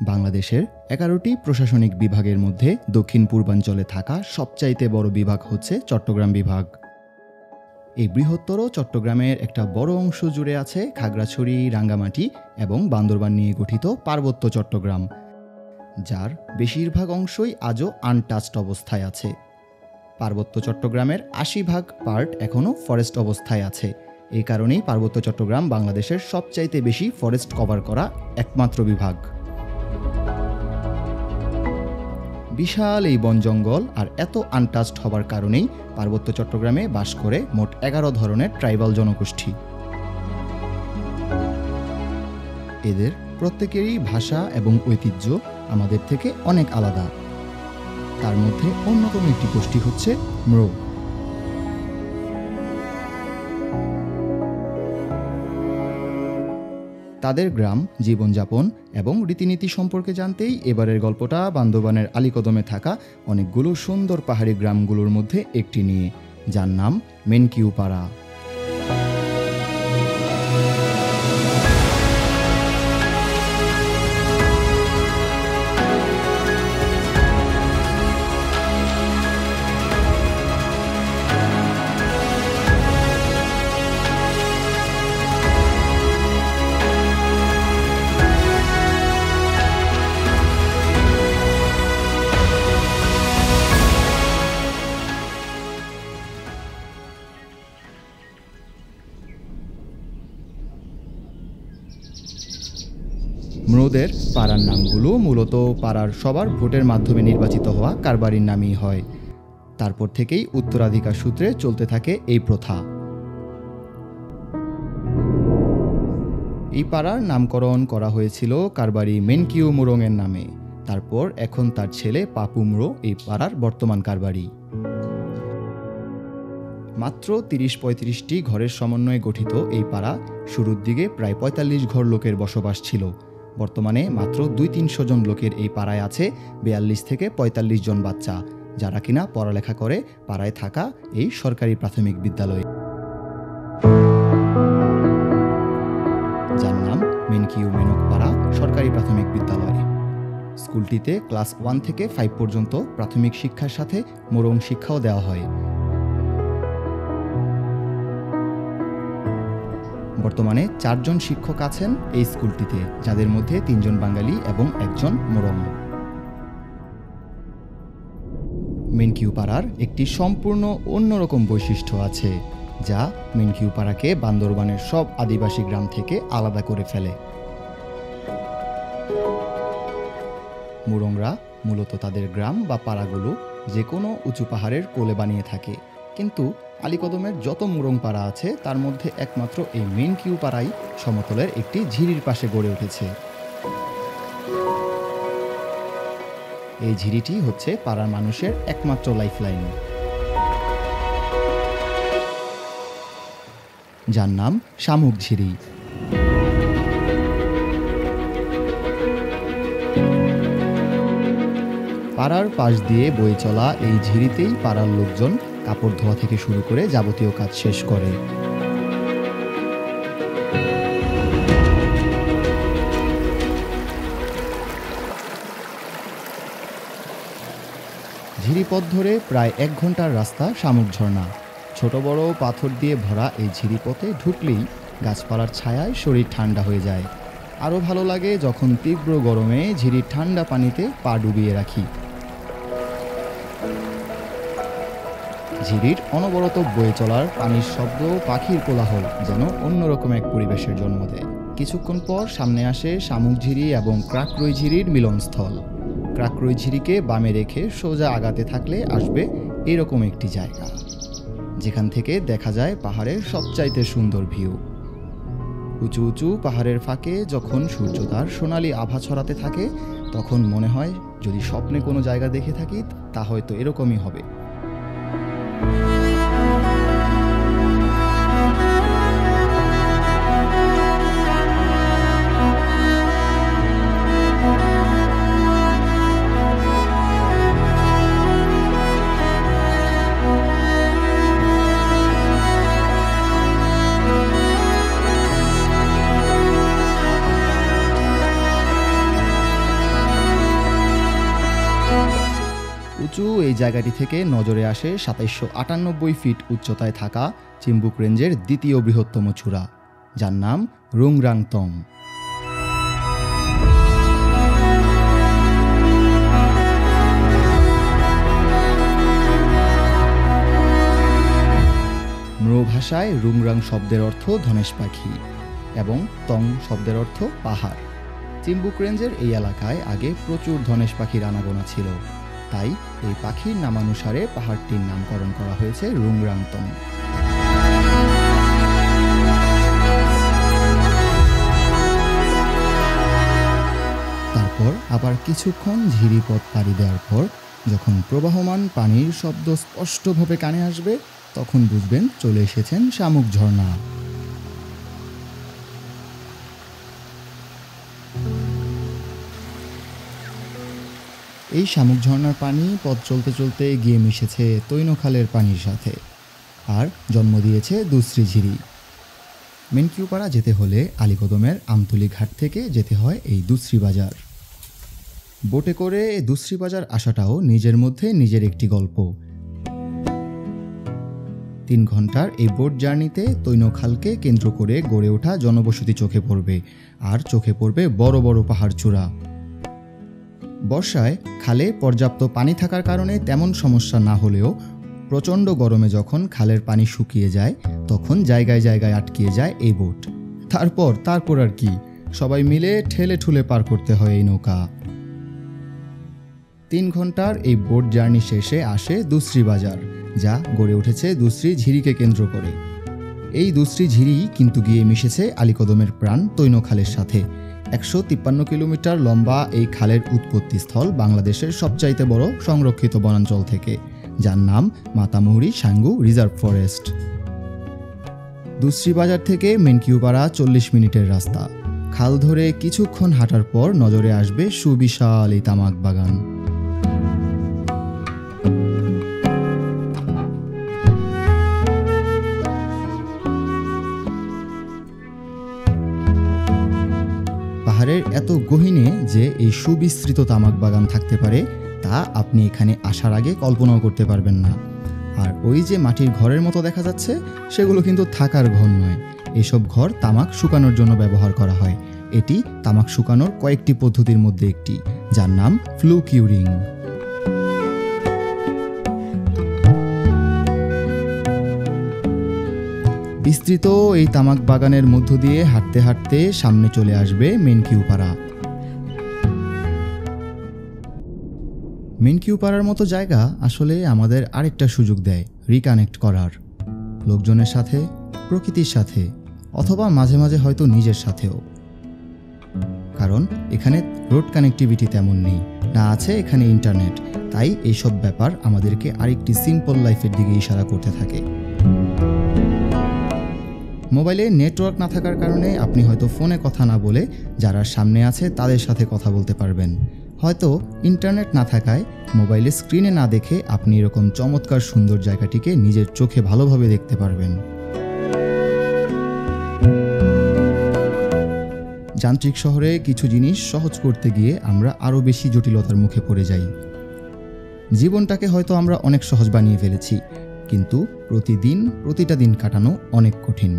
বাংলাদেশের ১১টি প্রশাসনিক বিভাগের মধ্যে দক্ষিণ পূর্বাঞ্চলে থাকা সবচাইতে বড় বিভাগ হচ্ছে চট্টগ্রাম বিভাগ। এই বৃহত্তর চট্টগ্রামের একটা বড় অংশ জুড়ে আছে খাগড়াছড়ি, রাঙ্গামাটি এবং বান্দরবান নিয়ে গঠিত পার্বত্য চট্টগ্রাম, যার বেশিরভাগ অংশই আজও আনটাচড অবস্থায় আছে। পার্বত্য চট্টগ্রামের ৮০% পার্ট এখনও ফরেস্ট অবস্থায় আছে। এই কারণেই পার্বত্য চট্টগ্রাম বাংলাদেশের সবচাইতে বেশি ফরেস্ট কভার করা একমাত্র বিভাগ। বিশাল এই বন জঙ্গল আর এত আনটাচড হবার কারণেই পার্বত্য চট্টগ্রামে বাস করে মোট ১১ ধরনের ট্রাইবাল জনগোষ্ঠী। এদের প্রত্যেকেরই ভাষা এবং ঐতিহ্য আমাদের থেকে অনেক আলাদা। তার মধ্যে অন্যতম একটি গোষ্ঠী হচ্ছে ম্রো। তাদের গ্রাম, জীবনযাপন এবং রীতিনীতি সম্পর্কে জানতেই এবারের গল্পটা বান্দরবানের আলীকদমে থাকা অনেকগুলো সুন্দর পাহাড়ি গ্রামগুলোর মধ্যে একটি নিয়ে, যার নাম মেনকিউপাড়া। ম্রোদের পাড়ার নামগুলো মূলত পাড়ার সবার ভোটের মাধ্যমে নির্বাচিত হওয়া কারবারির নামই হয়। তারপর থেকেই উত্তরাধিকার সূত্রে চলতে থাকে এই প্রথা। এই পাড়ার নামকরণ করা হয়েছিল কারবারি মেনকিউ মুরংয়ের নামে। তারপর এখন তার ছেলে পাপু ম্রো এই পাড়ার বর্তমান কারবারি। মাত্র ৩০-৩৫টি ঘরের সমন্বয়ে গঠিত এই পাড়া শুরুর দিকে প্রায় ৪৫ ঘর লোকের বসবাস ছিল। বর্তমানে মাত্র ২-৩০০ জন লোকের এই পাড়ায় আছে ৪২ থেকে ৪৫ জন বাচ্চা, যারা কিনা পড়ালেখা করে পাড়ায় থাকা এই সরকারি প্রাথমিক বিদ্যালয়ে, যার নাম মেনকিউ মেনকপাড়া সরকারি প্রাথমিক বিদ্যালয়। স্কুলটিতে ক্লাস 1 থেকে 5 পর্যন্ত প্রাথমিক শিক্ষার সাথে মোরং শিক্ষাও দেওয়া হয়। বর্তমানে 4 জন শিক্ষক আছেন এই স্কুলটিতে, যাদের মধ্যে 3 জন বাঙালি এবং 1 জন মোরং। মেনকিউপাড়ার একটি সম্পূর্ণ অন্যরকম বৈশিষ্ট্য আছে, যা মেনকিউপাড়াকে বান্দরবানের সব আদিবাসী গ্রাম থেকে আলাদা করে ফেলে। মোরংরা মূলত তাদের গ্রাম বা পাড়াগুলো যে কোনো উঁচু পাহাড়ের কোলে বানিয়ে থাকে, কিন্তু আলীকদমের যত মুরং পাড়া আছে তার মধ্যে একমাত্র এই মেনকিউ পাড়াই সমতলের একটি ঝিরির পাশে গড়ে উঠেছে। এই ঝিরিটি হচ্ছে পাড়ার মানুষের একমাত্র লাইফলাইন, যার নাম শামুক ঝিরি। পাড়ার পাশ দিয়ে বয়ে চলা এই ঝিরিতেই পাড়ার লোকজন কাপড় ধোয়া থেকে শুরু করে যাবতীয় কাজ শেষ করে। ঝিরিপথ ধরে প্রায় 1 ঘন্টার রাস্তা শামুক ঝর্ণা। ছোট বড় পাথর দিয়ে ভরা এই ঝিরিপথে ঢুকলেই গাছপালার ছায়ায় শরীর ঠান্ডা হয়ে যায়। আরও ভালো লাগে যখন তীব্র গরমে ঝিরির ঠান্ডা পানিতে পা ডুবিয়ে রাখি। ঝিরির অনবরত বয়ে চলার পানির শব্দ, পাখির কোলাহল যেন অন্যরকম এক পরিবেশের জন্ম দেয়। কিছুক্ষণ পর সামনে আসে শামুক ঝিরি এবং ক্রাকরই ঝিরির মিলনস্থল। ক্রাকরই ঝিরিকে বামে রেখে সোজা আগাতে থাকলে আসবে এরকম একটি জায়গা, যেখান থেকে দেখা যায় পাহাড়ের সবচাইতে সুন্দর ভিউ। উঁচু উঁচু পাহাড়ের ফাঁকে যখন সূর্য তার সোনালি আভা ছড়াতে থাকে, তখন মনে হয় যদি স্বপ্নে কোনো জায়গা দেখে থাকি তা হয়তো এরকমই হবে। উঁচু এই জায়গাটি থেকে নজরে আসে ২৭৯৮ ফিট উচ্চতায় থাকা চিম্বুক রেঞ্জের দ্বিতীয় বৃহত্তম চূড়া, যার নাম রুংরাংতং। ম্রো ভাষায় রুংরাং শব্দের অর্থ ধনেশ পাখি এবং তং শব্দের অর্থ পাহাড়। চিম্বুক রেঞ্জের এই এলাকায় আগে প্রচুর ধনেশ পাখির আনাগোনা ছিল, তাই এই পাখির নামানুসারে পাহাড়টির নামকরণ করা হয়েছে রুংরাংতং। তারপর আবার কিছুক্ষণ ঝিরিপথ পাড়ি দেওয়ার পর যখন প্রবাহমান পানির শব্দ স্পষ্টভাবে কানে আসবে, তখন বুঝবেন চলে এসেছেন শামুক ঝর্ণা। এই শামুক ঝর্ণার পানি পথ চলতে চলতে গিয়ে মিশেছে তৈনখালের পানির সাথে আর জন্ম দিয়েছে দুশ্রী ঝিরি। মেনকিউপাড়া যেতে হলে আলীকদমের আমতলী ঘাট থেকে যেতে হয় এই দুশ্রী বাজার। বোটে করে দুশ্রী বাজার আসাটাও নিজের মধ্যে নিজের একটি গল্প। ৩ ঘন্টার এই বোট জার্নিতে তৈনখালকে কেন্দ্র করে গড়ে ওঠা জনবসতি চোখে পড়বে, আর চোখে পড়বে বড় বড় পাহাড় চূড়া। বর্ষায় খালে পর্যাপ্ত পানি থাকার কারণে তেমন সমস্যা না হলেও প্রচণ্ড গরমে যখন খালের পানি শুকিয়ে যায়, তখন জায়গায় জায়গায় আটকিয়ে যায় এই বোট। তারপর আর কি, সবাই মিলে ঠেলে ঠুলে পার করতে হয় এই নৌকা। ৩ ঘন্টার এই বোট জার্নি শেষে আসে দুশ্রী বাজার, যা গড়ে উঠেছে দুশ্রী ঝিরিকে কেন্দ্র করে। এই দুশ্রী ঝিরি কিন্তু গিয়ে মিশেছে আলীকদমের প্রাণ তৈনখালের সাথে। ১৫৩ কিলোমিটার লম্বা এই খালের উৎপত্তিস্থল বাংলাদেশের সবচাইতে বড় সংরক্ষিত বনাঞ্চল থেকে, যার নাম মাতামুহুরী সাঙ্গু রিজার্ভ ফরেস্ট। দুশ্রী বাজার থেকে মেনকিউপাড়া ৪০ মিনিটের রাস্তা। খাল ধরে কিছুক্ষণ হাঁটার পর নজরে আসবে সুবিশাল এই তামাক বাগান। পাহাড়ের এত গহীনে যে এই সুবিস্তৃত তামাক বাগান থাকতে পারে, তা আপনি এখানে আসার আগে কল্পনাও করতে পারবেন না। আর ওই যে মাটির ঘরের মতো দেখা যাচ্ছে, সেগুলো কিন্তু থাকার ঘর নয়। এসব ঘর তামাক শুকানোর জন্য ব্যবহার করা হয়। এটি তামাক শুকানোর কয়েকটি পদ্ধতির মধ্যে একটি, যার নাম ফ্লু কিউরিং। বিস্তৃত এই তামাক বাগানের মধ্য দিয়ে হাঁটতে হাঁটতে সামনে চলে আসবে মেনকিউপাড়া। মেনকিউপাড়ার মতো জায়গা আসলে আমাদের আরেকটা সুযোগ দেয় রিকানেক্ট করার, লোকজনের সাথে, প্রকৃতির সাথে, অথবা মাঝে মাঝে হয়তো নিজের সাথেও। কারণ এখানে রোড কানেক্টিভিটি তেমন নেই, না আছে এখানে ইন্টারনেট। তাই এইসব ব্যাপার আমাদেরকে আরেকটি সিম্পল লাইফের দিকে ইশারা করতে থাকে। মোবাইলে নেটওয়ার্ক না থাকার কারণে আপনি হয়তো ফোনে কথা না বলে যারা সামনে আছে তাদের সাথে কথা বলতে পারবেন। হয়তো ইন্টারনেট না থাকায় মোবাইলে স্ক্রিনে না দেখে আপনি এরকম চমৎকার সুন্দর জায়গাটিকে নিজের চোখে ভালোভাবে দেখতে পারবেন। যান্ত্রিক শহরে কিছু জিনিস সহজ করতে গিয়ে আমরা আরও বেশি জটিলতার মুখে পড়ে যাই। জীবনটাকে হয়তো আমরা অনেক সহজ বানিয়ে ফেলেছি, কিন্তু প্রতিটা দিন কাটানো অনেক কঠিন।